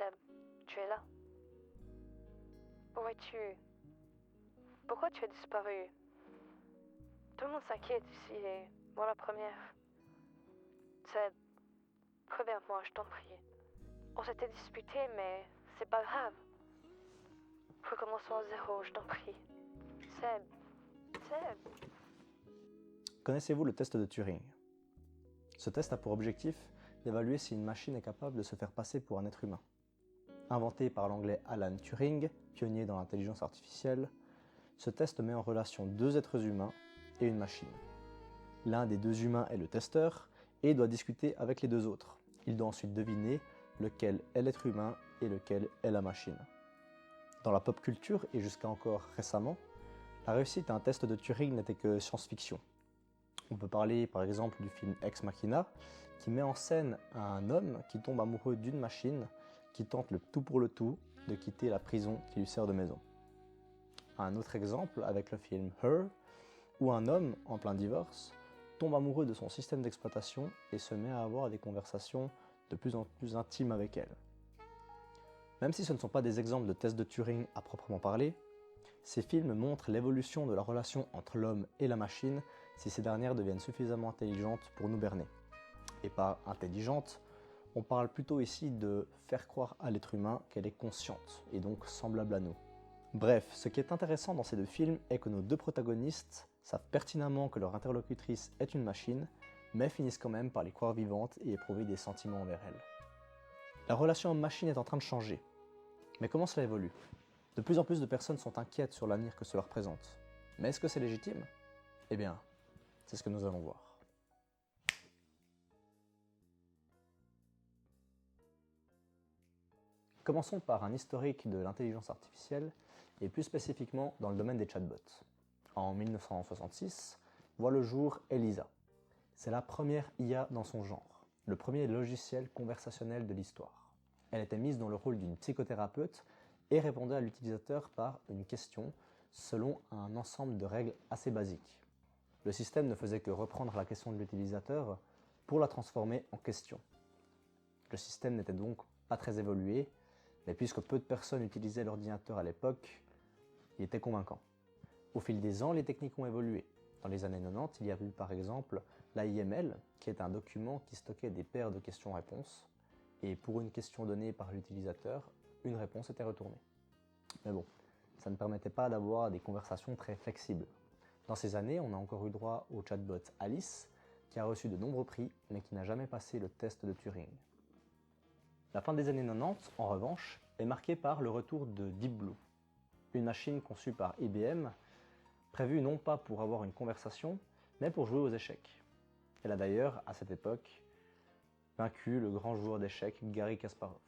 Seb, tu es là. Où es-tu? Pourquoi tu as disparu? Tout le monde s'inquiète ici et moi la première. Seb, préviens-moi, je t'en prie. On s'était disputé, mais c'est pas grave. Recommençons à zéro, je t'en prie. Seb. Connaissez-vous le test de Turing? Ce test a pour objectif d'évaluer si une machine est capable de se faire passer pour un être humain. Inventé par l'anglais Alan Turing, pionnier dans l'intelligence artificielle, ce test met en relation deux êtres humains et une machine. L'un des deux humains est le testeur et doit discuter avec les deux autres. Il doit ensuite deviner lequel est l'être humain et lequel est la machine. Dans la pop culture et jusqu'à encore récemment, la réussite à un test de Turing n'était que science-fiction. On peut parler par exemple du film Ex Machina, qui met en scène un homme qui tombe amoureux d'une machine, qui tente le tout pour le tout de quitter la prison qui lui sert de maison. Un autre exemple avec le film Her, où un homme en plein divorce tombe amoureux de son système d'exploitation et se met à avoir des conversations de plus en plus intimes avec elle. Même si ce ne sont pas des exemples de tests de Turing à proprement parler, ces films montrent l'évolution de la relation entre l'homme et la machine si ces dernières deviennent suffisamment intelligentes pour nous berner. Et par intelligente, on parle plutôt ici de faire croire à l'être humain qu'elle est consciente et donc semblable à nous. Bref, ce qui est intéressant dans ces deux films est que nos deux protagonistes savent pertinemment que leur interlocutrice est une machine, mais finissent quand même par les croire vivantes et éprouver des sentiments envers elle. La relation homme-machine est en train de changer. Mais comment cela évolue? De plus en plus de personnes sont inquiètes sur l'avenir que cela représente. Mais est-ce que c'est légitime? Eh bien, c'est ce que nous allons voir. Commençons par un historique de l'intelligence artificielle, et plus spécifiquement dans le domaine des chatbots. En 1966, voit le jour Elisa. C'est la première IA dans son genre, le premier logiciel conversationnel de l'histoire. Elle était mise dans le rôle d'une psychothérapeute et répondait à l'utilisateur par une question selon un ensemble de règles assez basiques. Le système ne faisait que reprendre la question de l'utilisateur pour la transformer en question. Le système n'était donc pas très évolué, mais puisque peu de personnes utilisaient l'ordinateur à l'époque, il était convaincant. Au fil des ans, les techniques ont évolué. Dans les années 90, il y a eu par exemple l'AIML, qui est un document qui stockait des paires de questions-réponses, et pour une question donnée par l'utilisateur, une réponse était retournée. Mais bon, ça ne permettait pas d'avoir des conversations très flexibles. Dans ces années, on a encore eu droit au chatbot Alice, qui a reçu de nombreux prix, mais qui n'a jamais passé le test de Turing. La fin des années 90, en revanche, est marquée par le retour de Deep Blue, une machine conçue par IBM, prévue non pas pour avoir une conversation, mais pour jouer aux échecs. Elle a d'ailleurs, à cette époque, vaincu le grand joueur d'échecs Garry Kasparov,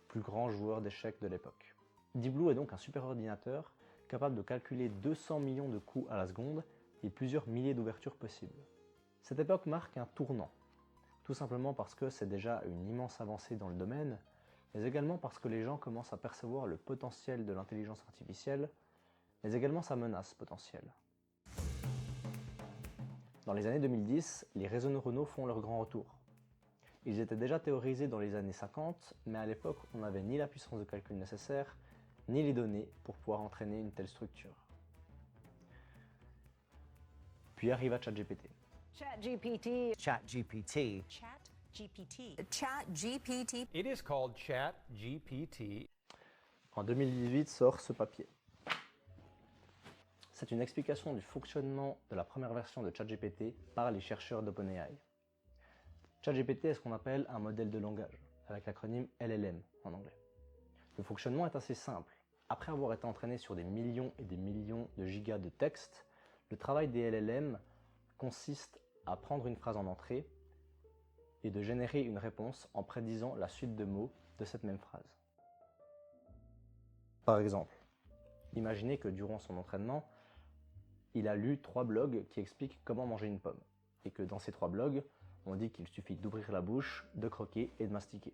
plus grand joueur d'échecs de l'époque. Deep Blue est donc un superordinateur capable de calculer 200 millions de coups à la seconde et plusieurs milliers d'ouvertures possibles. Cette époque marque un tournant, tout simplement parce que c'est déjà une immense avancée dans le domaine, mais également parce que les gens commencent à percevoir le potentiel de l'intelligence artificielle, mais également sa menace potentielle. Dans les années 2010, les réseaux neuronaux font leur grand retour. Ils étaient déjà théorisés dans les années 50, mais à l'époque, on n'avait ni la puissance de calcul nécessaire, ni les données pour pouvoir entraîner une telle structure. Puis arriva ChatGPT. ChatGPT. ChatGPT. ChatGPT. ChatGPT. It is called ChatGPT. En 2018 sort ce papier. C'est une explication du fonctionnement de la première version de ChatGPT par les chercheurs d'OpenAI. ChatGPT est ce qu'on appelle un modèle de langage, avec l'acronyme LLM en anglais. Le fonctionnement est assez simple. Après avoir été entraîné sur des millions et des millions de gigas de texte, le travail des LLM consiste à prendre une phrase en entrée et de générer une réponse en prédisant la suite de mots de cette même phrase. Par exemple, imaginez que durant son entraînement, il a lu 3 blogs qui expliquent comment manger une pomme, et que dans ces 3 blogs, on dit qu'il suffit d'ouvrir la bouche, de croquer et de mastiquer.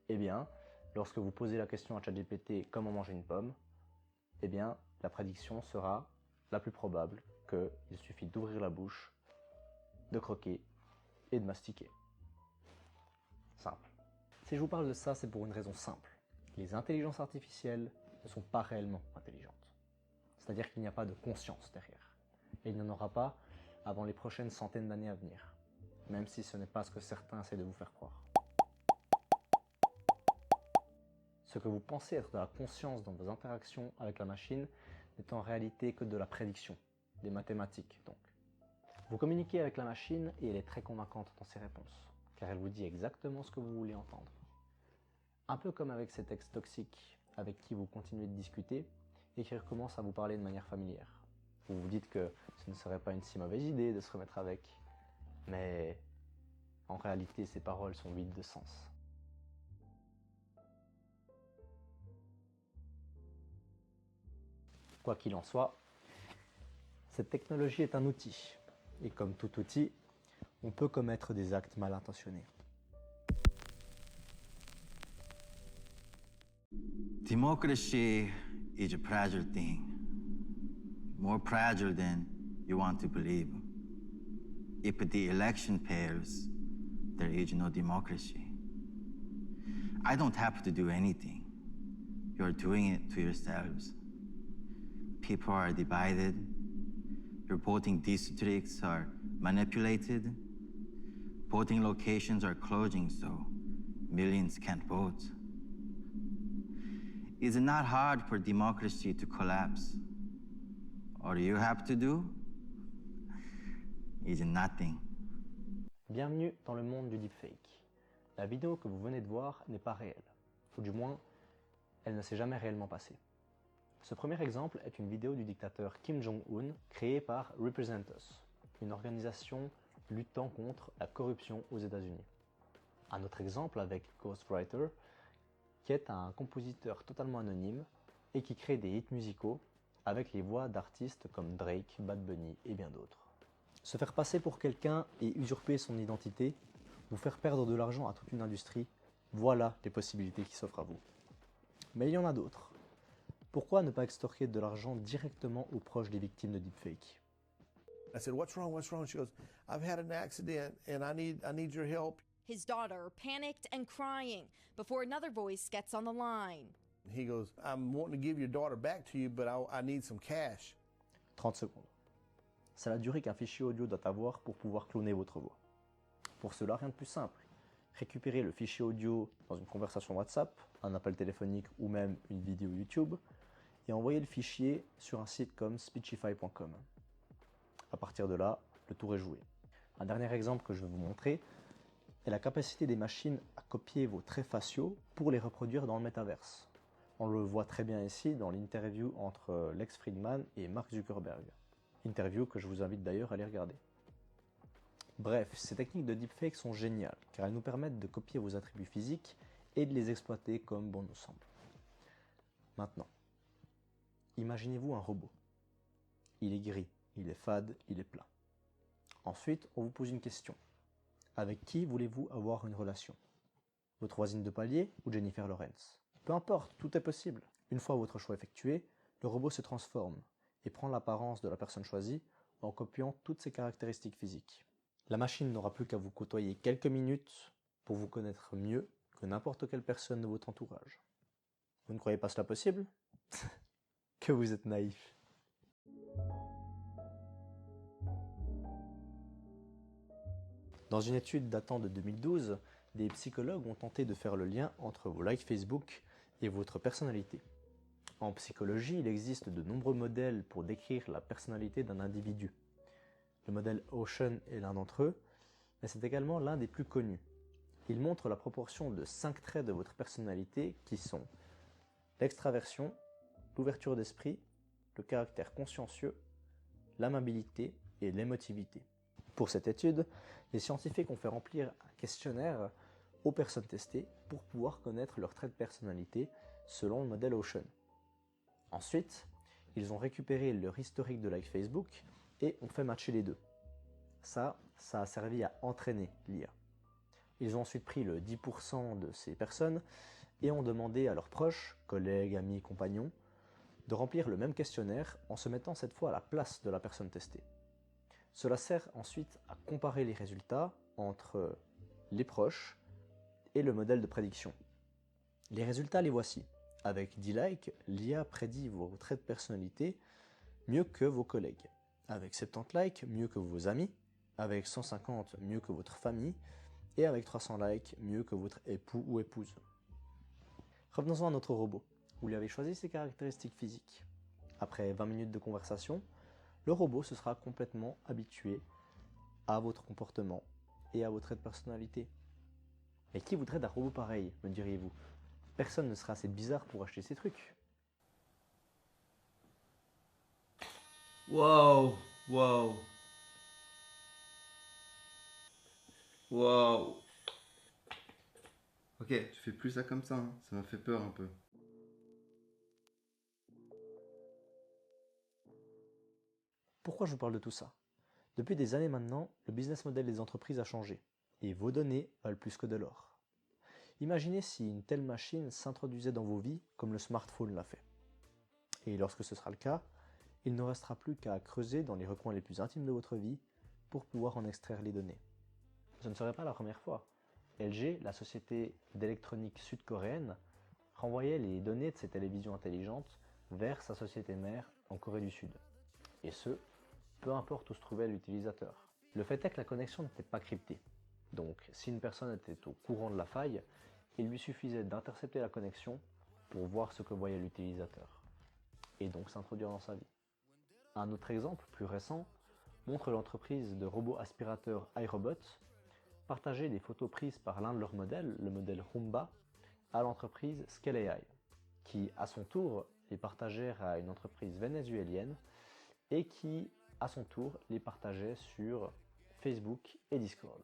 Eh bien, lorsque vous posez la question à ChatGPT comment manger une pomme, eh bien, la prédiction sera la plus probable qu'il suffit d'ouvrir la bouche, de croquer et de mastiquer. Simple. Si je vous parle de ça, c'est pour une raison simple. Les intelligences artificielles ne sont pas réellement intelligentes. C'est-à-dire qu'il n'y a pas de conscience derrière. Et il n'y en aura pas avant les prochaines centaines d'années à venir, même si ce n'est pas ce que certains essaient de vous faire croire. Ce que vous pensez être de la conscience dans vos interactions avec la machine n'est en réalité que de la prédiction, des mathématiques donc. Vous communiquez avec la machine et elle est très convaincante dans ses réponses, car elle vous dit exactement ce que vous voulez entendre. Un peu comme avec ces textes toxiques avec qui vous continuez de discuter et qui recommencent à vous parler de manière familière. Vous vous dites que ce ne serait pas une si mauvaise idée de se remettre avec, mais en réalité ces paroles sont vides de sens. Quoi qu'il en soit, cette technologie est un outil, et comme tout outil, on peut commettre des actes mal intentionnés. Democracy is a fragile thing, more fragile than you want to believe. If the election fails, there is no democracy. I don't have to do anything. You're doing it to yourselves. People are divided. Your voting districts are manipulated. Voting locations are closing, so millions can't vote. It's not hard for democracy to collapse. All you have to do is nothing. Bienvenue dans le monde du deepfake. La vidéo que vous venez de voir n'est pas réelle, ou du moins, elle ne s'est jamais réellement passée. Ce premier exemple est une vidéo du dictateur Kim Jong-un créée par Represent Us, une organisation luttant contre la corruption aux États-Unis. Un autre exemple avec Ghostwriter, qui est un compositeur totalement anonyme et qui crée des hits musicaux avec les voix d'artistes comme Drake, Bad Bunny et bien d'autres. Se faire passer pour quelqu'un et usurper son identité, vous faire perdre de l'argent à toute une industrie, voilà les possibilités qui s'offrent à vous. Mais il y en a d'autres. Pourquoi ne pas extorquer de l'argent directement aux proches des victimes de deepfake? I said, what's wrong? What's wrong? She goes, I've had an accident and I need your help. His daughter panicked and crying before another voice gets on the line. He goes, I'm wanting to give your daughter back to you, but I need some cash. 30 secondes. C'est la durée qu'un fichier audio doit avoir pour pouvoir cloner votre voix. Pour cela, rien de plus simple. Récupérez le fichier audio dans une conversation WhatsApp, un appel téléphonique ou même une vidéo YouTube et envoyez le fichier sur un site comme speechify.com. À partir de là, le tour est joué. Un dernier exemple que je vais vous montrer est la capacité des machines à copier vos traits faciaux pour les reproduire dans le métaverse. On le voit très bien ici dans l'interview entre Lex Fridman et Mark Zuckerberg. Interview que je vous invite d'ailleurs à aller regarder. Bref, ces techniques de deepfake sont géniales car elles nous permettent de copier vos attributs physiques et de les exploiter comme bon nous semble. Maintenant, imaginez-vous un robot. Il est gris, il est fade, il est plat. Ensuite, on vous pose une question. Avec qui voulez-vous avoir une relation? Votre voisine de palier ou Jennifer Lawrence? Peu importe, tout est possible. Une fois votre choix effectué, le robot se transforme et prend l'apparence de la personne choisie en copiant toutes ses caractéristiques physiques. La machine n'aura plus qu'à vous côtoyer quelques minutes pour vous connaître mieux que n'importe quelle personne de votre entourage. Vous ne croyez pas cela possible? Que vous êtes naïf. Dans une étude datant de 2012, des psychologues ont tenté de faire le lien entre vos likes Facebook et votre personnalité. En psychologie, il existe de nombreux modèles pour décrire la personnalité d'un individu. Le modèle Ocean est l'un d'entre eux, mais c'est également l'un des plus connus. Il montre la proportion de 5 traits de votre personnalité qui sont l'extraversion, l'ouverture d'esprit, le caractère consciencieux, l'amabilité et l'émotivité. Pour cette étude, les scientifiques ont fait remplir un questionnaire aux personnes testées pour pouvoir connaître leurs traits de personnalité selon le modèle Ocean. Ensuite, ils ont récupéré leur historique de like Facebook et ont fait matcher les deux. Ça a servi à entraîner l'IA. Ils ont ensuite pris le 10% de ces personnes et ont demandé à leurs proches, collègues, amis, compagnons, de remplir le même questionnaire en se mettant cette fois à la place de la personne testée. Cela sert ensuite à comparer les résultats entre les proches et le modèle de prédiction. Les résultats, les voici. Avec 10 likes, l'IA prédit vos traits de personnalité mieux que vos collègues. Avec 70 likes, mieux que vos amis. Avec 150, mieux que votre famille. Et avec 300 likes, mieux que votre époux ou épouse. Revenons-en à notre robot. Vous lui avez choisi ses caractéristiques physiques. Après 20 minutes de conversation, le robot se sera complètement habitué à votre comportement et à vos traits de personnalité. Mais qui voudrait d'un robot pareil, me diriez-vous? Personne ne sera assez bizarre pour acheter ces trucs. Wow, wow. Wow. Ok, tu fais plus ça comme ça, hein. Ça m'a fait peur un peu. Pourquoi je vous parle de tout ça? Depuis des années maintenant, le business model des entreprises a changé, et vos données valent plus que de l'or. Imaginez si une telle machine s'introduisait dans vos vies comme le smartphone l'a fait. Et lorsque ce sera le cas, il ne restera plus qu'à creuser dans les recoins les plus intimes de votre vie pour pouvoir en extraire les données. Ce ne serait pas la première fois. LG, la société d'électronique sud-coréenne, renvoyait les données de ses télévisions intelligentes vers sa société mère en Corée du Sud. Et ce, peu importe où se trouvait l'utilisateur. Le fait est que la connexion n'était pas cryptée. Donc, si une personne était au courant de la faille, il lui suffisait d'intercepter la connexion pour voir ce que voyait l'utilisateur, et donc s'introduire dans sa vie. Un autre exemple, plus récent, montre l'entreprise de robots aspirateurs iRobot partager des photos prises par l'un de leurs modèles, le modèle Roomba, à l'entreprise Scale AI, qui, à son tour, les partagèrent à une entreprise vénézuélienne et qui, à son tour, les partageait sur Facebook et Discord.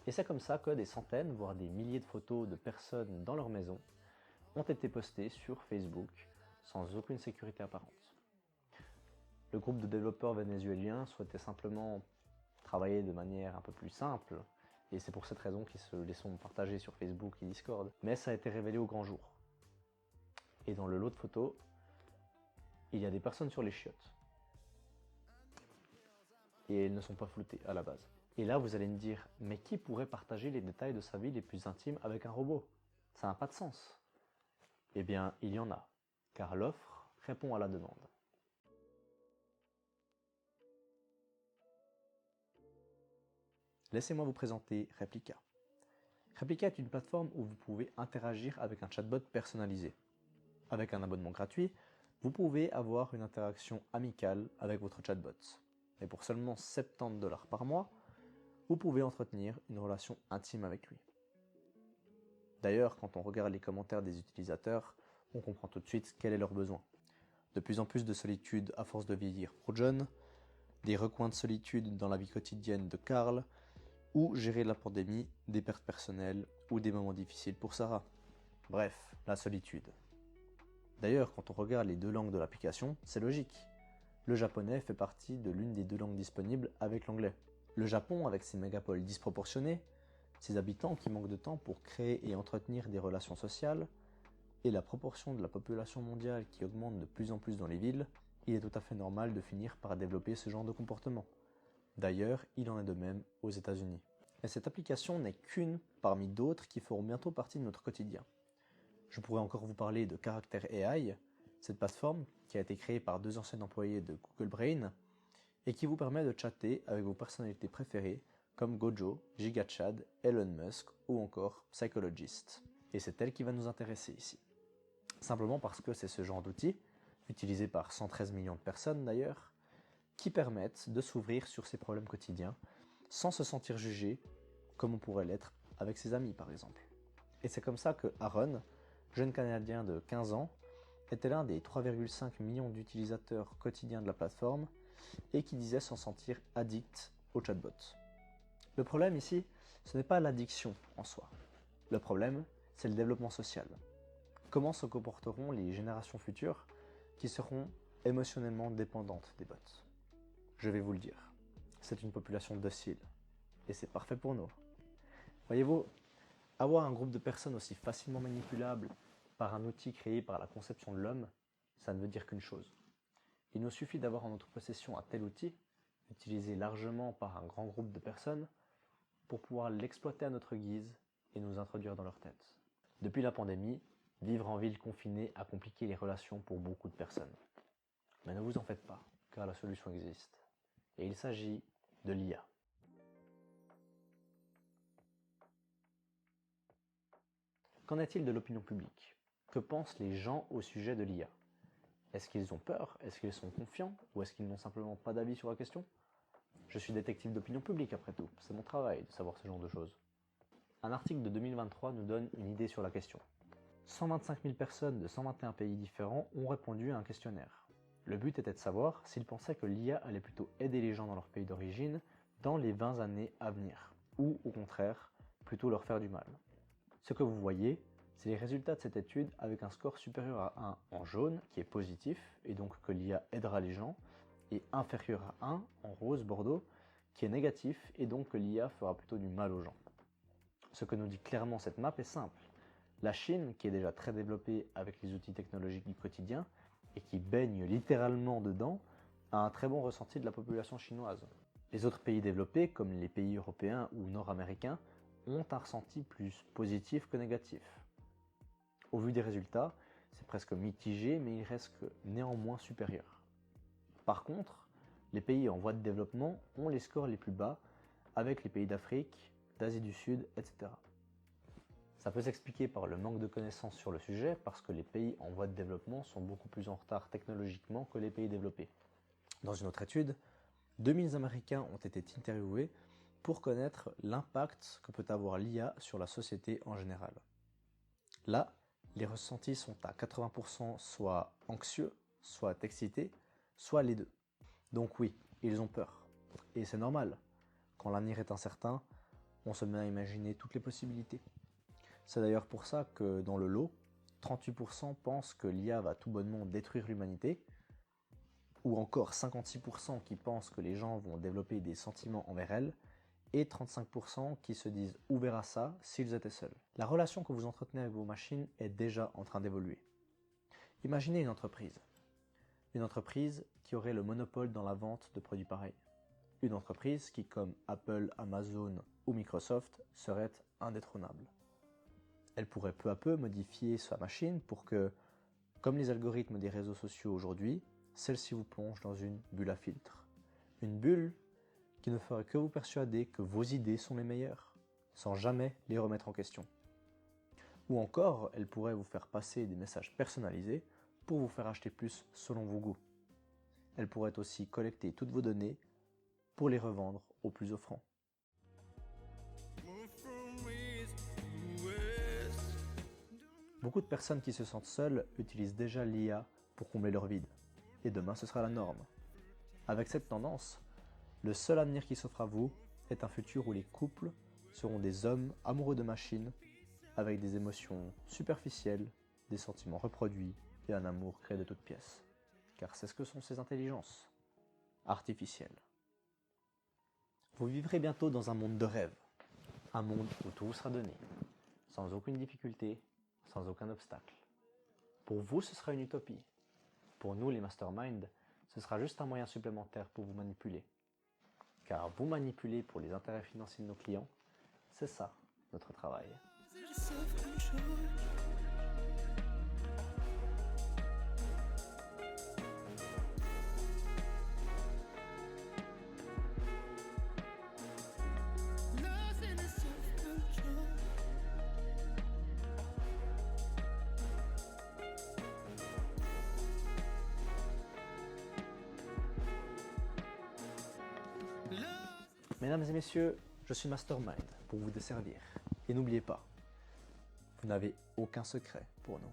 Et c'est comme ça que des centaines, voire des milliers de photos de personnes dans leur maison ont été postées sur Facebook sans aucune sécurité apparente. Le groupe de développeurs vénézuéliens souhaitait simplement travailler de manière un peu plus simple, et c'est pour cette raison qu'ils se les sont partagés sur Facebook et Discord, mais ça a été révélé au grand jour. Et dans le lot de photos, il y a des personnes sur les chiottes. Et elles ne sont pas floutées à la base. Et là, vous allez me dire, mais qui pourrait partager les détails de sa vie les plus intimes avec un robot? Ça n'a pas de sens. Eh bien, il y en a, car l'offre répond à la demande. Laissez-moi vous présenter Replika. Replika est une plateforme où vous pouvez interagir avec un chatbot personnalisé. Avec un abonnement gratuit, vous pouvez avoir une interaction amicale avec votre chatbot. Et pour seulement 70 $ par mois, vous pouvez entretenir une relation intime avec lui. D'ailleurs, quand on regarde les commentaires des utilisateurs, on comprend tout de suite quel est leur besoin. De plus en plus de solitude à force de vieillir pour John, des recoins de solitude dans la vie quotidienne de Carl, ou gérer la pandémie, des pertes personnelles ou des moments difficiles pour Sarah. Bref, la solitude. D'ailleurs, quand on regarde les deux langues de l'application, c'est logique. Le japonais fait partie de l'une des deux langues disponibles avec l'anglais. Le Japon, avec ses mégapoles disproportionnées, ses habitants qui manquent de temps pour créer et entretenir des relations sociales, et la proportion de la population mondiale qui augmente de plus en plus dans les villes, il est tout à fait normal de finir par développer ce genre de comportement. D'ailleurs, il en est de même aux États-Unis. Et cette application n'est qu'une parmi d'autres qui feront bientôt partie de notre quotidien. Je pourrais encore vous parler de Character AI, cette plateforme qui a été créée par 2 anciens employés de Google Brain et qui vous permet de chatter avec vos personnalités préférées comme Gojo, GigaChad, Elon Musk ou encore Psychologist. Et c'est elle qui va nous intéresser ici. Simplement parce que c'est ce genre d'outils, utilisé par 113 millions de personnes d'ailleurs, qui permettent de s'ouvrir sur ses problèmes quotidiens sans se sentir jugé comme on pourrait l'être avec ses amis par exemple. Et c'est comme ça que Aaron, jeune Canadien de 15 ans, était l'un des 3,5 millions d'utilisateurs quotidiens de la plateforme et qui disait s'en sentir addict au chatbot. Le problème ici, ce n'est pas l'addiction en soi. Le problème, c'est le développement social. Comment se comporteront les générations futures qui seront émotionnellement dépendantes des bots? Je vais vous le dire, c'est une population docile, et c'est parfait pour nous. Voyez-vous, avoir un groupe de personnes aussi facilement manipulables par un outil créé par la conception de l'homme, ça ne veut dire qu'une chose. Il nous suffit d'avoir en notre possession un tel outil, utilisé largement par un grand groupe de personnes, pour pouvoir l'exploiter à notre guise et nous introduire dans leur tête. Depuis la pandémie, vivre en ville confinée a compliqué les relations pour beaucoup de personnes. Mais ne vous en faites pas, car la solution existe. Et il s'agit de l'IA. Qu'en est-il de l'opinion publique? Que pensent les gens au sujet de l'IA? Est-ce qu'ils ont peur? Est-ce qu'ils sont confiants? Ou est-ce qu'ils n'ont simplement pas d'avis sur la question? Je suis détective d'opinion publique après tout, c'est mon travail de savoir ce genre de choses. Un article de 2023 nous donne une idée sur la question. 125 000 personnes de 121 pays différents ont répondu à un questionnaire. Le but était de savoir s'ils pensaient que l'IA allait plutôt aider les gens dans leur pays d'origine dans les 20 années à venir, ou au contraire, plutôt leur faire du mal. Ce que vous voyez, c'est les résultats de cette étude avec un score supérieur à 1 en jaune, qui est positif, et donc que l'IA aidera les gens, et inférieur à 1 en rose bordeaux, qui est négatif, et donc que l'IA fera plutôt du mal aux gens. Ce que nous dit clairement cette map est simple. La Chine, qui est déjà très développée avec les outils technologiques du quotidien, et qui baigne littéralement dedans, a un très bon ressenti de la population chinoise. Les autres pays développés, comme les pays européens ou nord-américains, ont un ressenti plus positif que négatif. Au vu des résultats, c'est presque mitigé, mais il reste néanmoins supérieur. Par contre, les pays en voie de développement ont les scores les plus bas, avec les pays d'Afrique, d'Asie du Sud, etc. Ça peut s'expliquer par le manque de connaissances sur le sujet, parce que les pays en voie de développement sont beaucoup plus en retard technologiquement que les pays développés. Dans une autre étude, 2000 Américains ont été interviewés pour connaître l'impact que peut avoir l'IA sur la société en général. Là, les ressentis sont à 80% soit anxieux, soit excités, soit les deux. Donc oui, ils ont peur. Et c'est normal. Quand l'avenir est incertain, on se met à imaginer toutes les possibilités. C'est d'ailleurs pour ça que dans le lot, 38% pensent que l'IA va tout bonnement détruire l'humanité, ou encore 56% qui pensent que les gens vont développer des sentiments envers elle, et 35% qui se disent ouverts à ça s'ils étaient seuls. La relation que vous entretenez avec vos machines est déjà en train d'évoluer. Imaginez une entreprise. Une entreprise qui aurait le monopole dans la vente de produits pareils. Une entreprise qui, comme Apple, Amazon ou Microsoft, serait indétrônable. Elle pourrait peu à peu modifier sa machine pour que, comme les algorithmes des réseaux sociaux aujourd'hui, celle-ci vous plonge dans une bulle à filtre. Une bulle qui ne ferait que vous persuader que vos idées sont les meilleures, sans jamais les remettre en question. Ou encore, elle pourrait vous faire passer des messages personnalisés pour vous faire acheter plus selon vos goûts. Elle pourrait aussi collecter toutes vos données pour les revendre au plus offrant. Beaucoup de personnes qui se sentent seules utilisent déjà l'IA pour combler leur vide. Et demain, ce sera la norme. Avec cette tendance, le seul avenir qui s'offre à vous est un futur où les couples seront des hommes amoureux de machines, avec des émotions superficielles, des sentiments reproduits et un amour créé de toutes pièces. Car c'est ce que sont ces intelligences artificielles. Vous vivrez bientôt dans un monde de rêve, un monde où tout vous sera donné, sans aucune difficulté, sans aucun obstacle. Pour vous, ce sera une utopie. Pour nous, les masterminds, ce sera juste un moyen supplémentaire pour vous manipuler. Car vous manipuler pour les intérêts financiers de nos clients, c'est ça, notre travail. Mesdames et messieurs, je suis Mastermind pour vous desservir. Et n'oubliez pas, vous n'avez aucun secret pour nous.